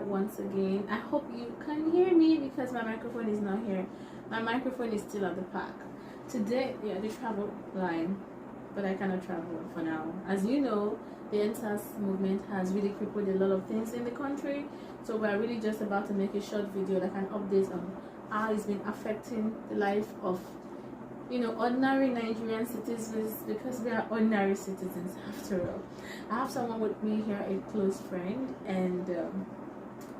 once again. I hope you can hear me because my microphone is not here. My microphone is still at the park. Today, yeah, the travel line, but I cannot travel for now. As you know, the NSAS movement has really crippled a lot of things in the country. So we're really just about to make a short video that can update on how it's been affecting the life of, you know, ordinary Nigerian citizens, because we are ordinary citizens after all. I have someone with me here, a close friend, and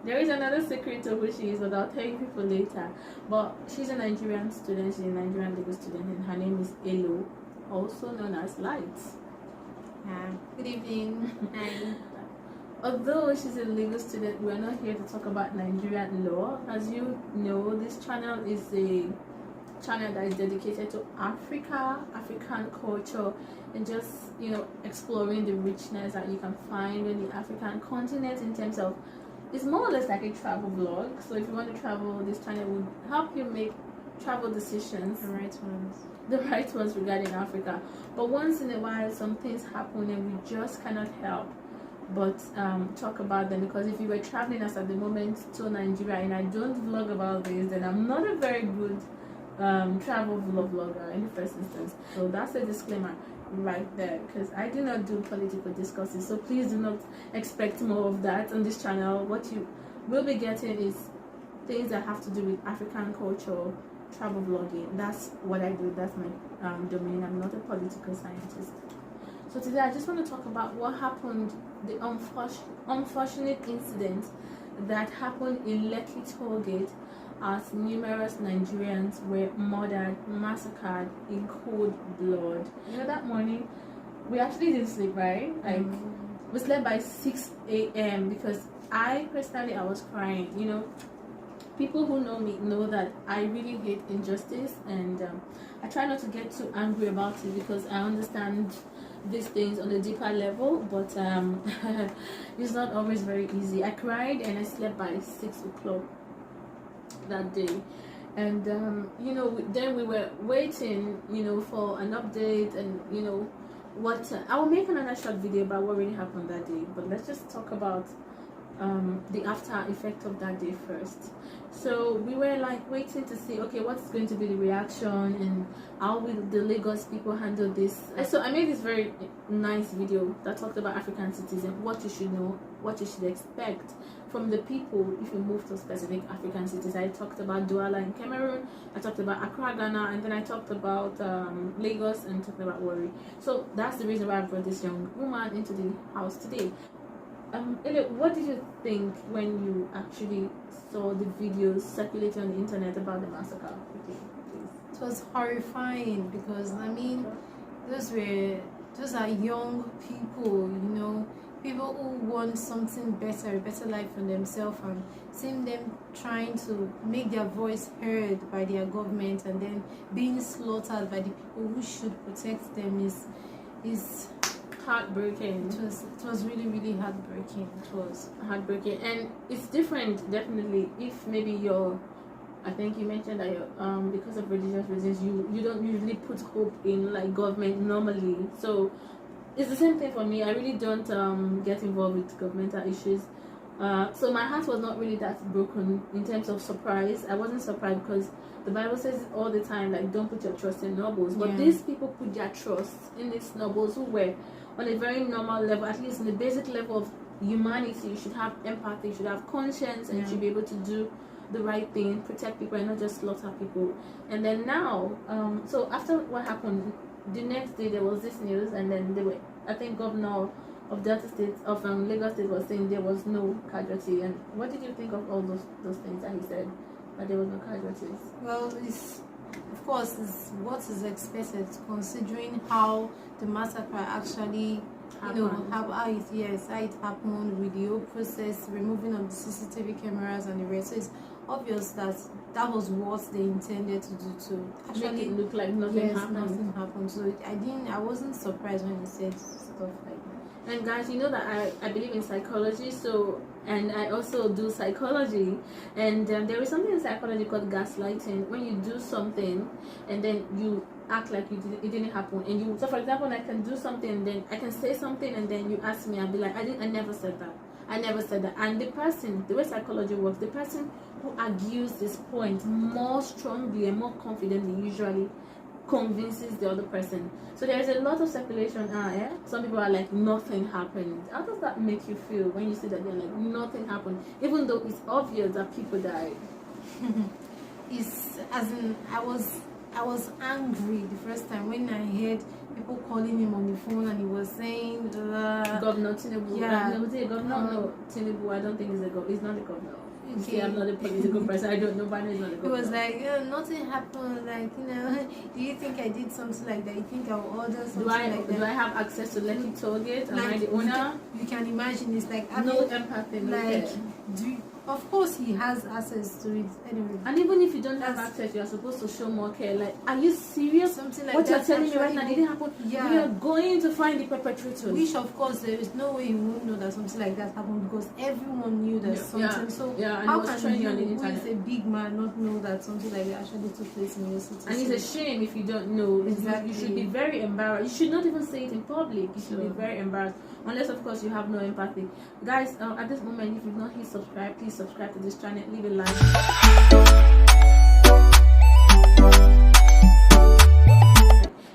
there is another secret to who she is, but I'll tell you people later. But she's a Nigerian student, she's a Nigerian legal student, and her name is Elo, also known as Light. Good evening. And although she's a legal student, we're not here to talk about Nigerian law. As you know, this channel is a channel that is dedicated to Africa, African culture, and just, you know, exploring the richness that you can find in the African continent in terms of, it's more or less like a travel vlog. So if you want to travel, this channel will help you make travel decisions, the right ones regarding Africa. But once in a while some things happen and we just cannot help but talk about them, because if you were traveling as at the moment to Nigeria and I don't vlog about this, then I'm not a very good travel vlogger in the first instance. So that's a disclaimer right there, because I do not do political discourses, so please do not expect more of that on this channel. What you will be getting is things that have to do with African culture, travel vlogging. That's what I do, that's my domain. I'm not a political scientist. So today I just want to talk about what happened, the unfortunate incident that happened in Lekki tailgate, as numerous Nigerians were murdered, massacred in cold blood. You know, that morning we actually didn't sleep, right? Like we slept by 6 a.m. because I personally, I was crying. You know, people who know me know that I really hate injustice, and I try not to get too angry about it because I understand these things on a deeper level, but it's not always very easy. I cried and I slept by 6 o'clock that day, and you know, then we were waiting, you know, for an update, and you know what, I will make another short video about what really happened that day, but let's just talk about the after effect of that day first. So we were like waiting to see, okay, what's going to be the reaction and how will the Lagos people handle this. So I made this very nice video that talked about African citizens, what you should know, what you should expect from the people if you move to specific African cities. I talked about Douala in Cameroon, I talked about Accra, Ghana, and then I talked about Lagos, and talked about Warri. So that's the reason why I brought this young woman into the house today. Ele, what did you think when you actually saw the videos circulating on the internet about the massacre? it was horrifying, because I mean, those are young people, you know, people who want something better, a better life for themselves, and seeing them trying to make their voice heard by their government and then being slaughtered by the people who should protect them is heartbreaking. It was really, really heartbreaking. It was heartbreaking, and it's different definitely if maybe you're, I think you mentioned that you're, because of religious reasons, you don't usually put hope in like government normally. So it's the same thing for me. I really don't get involved with governmental issues. So my heart was not really that broken in terms of surprise. I wasn't surprised because the Bible says it all the time, like, don't put your trust in nobles. But these people put their trust in these nobles who were on a very normal level, at least in the basic level of humanity. You should have empathy, you should have conscience, and you should be able to do the right thing, protect people and not just slaughter people. And then now, so after what happened, the next day there was this news, and then they were, I think governor of Delta State, of Lagos State, was saying there was no casualty. And what did you think of all those things that he said, that there was no casualties? Well, of course, it's what is expected, considering how the massacre actually happened. You know, how it happened, with the whole process, removing of the CCTV cameras and the rest. So it's obvious that that was what they intended to do, to actually make it look like nothing happened. Nothing happened. So I wasn't surprised when he said stuff like that. And guys, you know that I believe in psychology, so, and I also do psychology, and there is something in psychology called gaslighting. When you do something and then you act like it didn't happen, and you, so for example, I can do something and then I can say something and then you ask me, I'll be like, I never said that. I never said that. And the person, the way psychology works, the person who argues this point more strongly and more confidently usually convinces the other person. So there's a lot of speculation. Some people are like, nothing happened. How does that make you feel when you see that they're like, nothing happened, even though it's obvious that people died? It's as in I was angry the first time when I heard people calling him on the phone and he was saying Governor Tinubu. Yeah. No, Tinubu, I don't think he's a governor. He's not a governor. Okay. See, I'm not a political person. I don't know, but he's not a governor. He was like, nothing happened. Like, do you think I did something like that? You think I will order something like that? Do I have access to Lekki tailgate? Am I the owner? You can imagine. It's like no empathy. No like, care. Of course, he has access to it anyway. And even if you don't have access, you are supposed to show more care. Like, are you serious? Something like what that. You're telling me right now didn't happen? Yeah. We are going to find the perpetrators. Which, of course, there is no way you won't know that something like that happened because everyone knew that something. So how can you, who is a big man, not know that something like that actually took place in your city? And it's a shame if you don't know. Exactly. You should be very embarrassed. You should not even say it in public. You should be very embarrassed. Unless, of course, you have no empathy. Guys, at this moment, if you've not hit subscribe, please subscribe to this channel. Leave a like.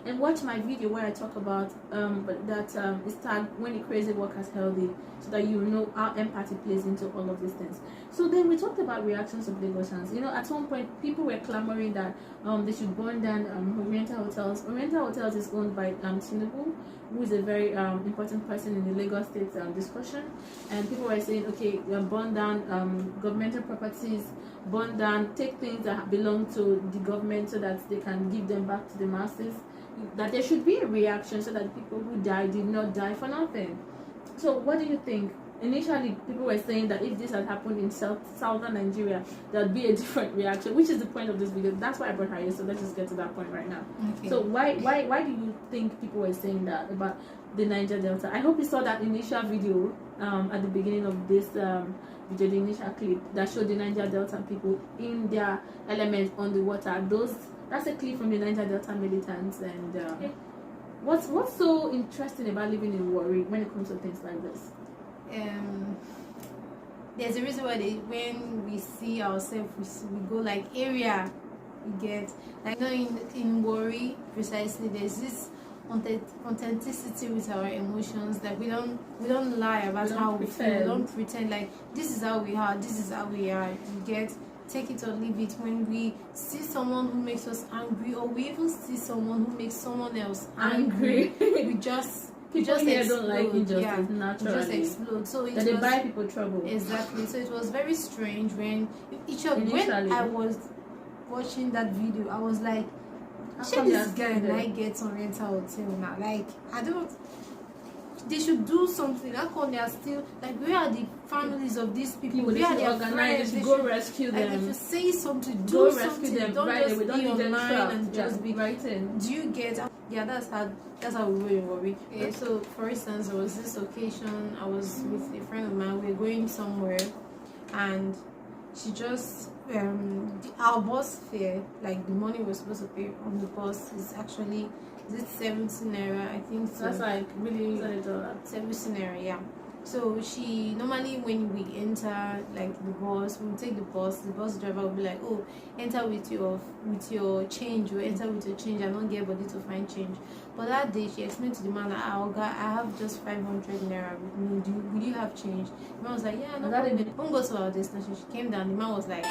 And watch my video where I talk about it's tagged When the Crazy Workers Healthy, so that you know how empathy plays into all of these things. So then we talked about reactions of Lagosians. At one point people were clamoring that they should burn down Oriental Hotels. Oriental Hotels is owned by Tinubu, who is a very important person in the Lagos State discussion. And people were saying, okay, burn down governmental properties, burn down, take things that belong to the government so that they can give them back to the masses. That there should be a reaction so that people who died did not die for nothing. So what do you think? Initially, people were saying that if this had happened in southern Nigeria, there would be a different reaction, which is the point of this video. That's why I brought her here, so let's just get to that point right now. Okay. So why do you think people were saying that about the Niger Delta? I hope you saw that initial video at the beginning of this video, the initial clip that showed the Niger Delta people in their element on the water. That's a clip from the Niger Delta militants. And what's so interesting about living in Warri when it comes to things like this? There's a reason why when we see ourselves, we go like area. We get like in Warri precisely. There's this authenticity with our emotions, that we don't lie about how we feel. We don't pretend like this is how we are, this is how we are. You get, take it or leave it. When we see someone who makes us angry, or we even see someone who makes someone else angry, we just here explode. Don't like injustice naturally. We just explode. So it they buy people trouble. Exactly. So it was very strange when I was watching that video, I was like, shit, this guy like gets Oriental Hotel now. Like, I don't. They should do something. How come they are still like? Where are the families of these people? They should organize. They should go rescue them. Like, if you say something, do go something. Rescue them. Don't right just we don't be need online and just be writing. Do you get? Yeah, that's how we were in Warri. Okay, so for instance, there was this occasion. I was with a friend of mine. We were going somewhere, and she just our bus fare, like the money we're supposed to pay on the bus, is actually 70 naira, I think. So that's like really $70 naira, yeah. So she normally, when we enter like the bus, when we take the bus driver will be like, oh, enter with your change, or enter with your change, and not get body to find change. But that day she explained to the man that I have just 500 naira with me. Will you have change? The man was like, yeah, no problem. When we go to our destination, she came down, the man was like,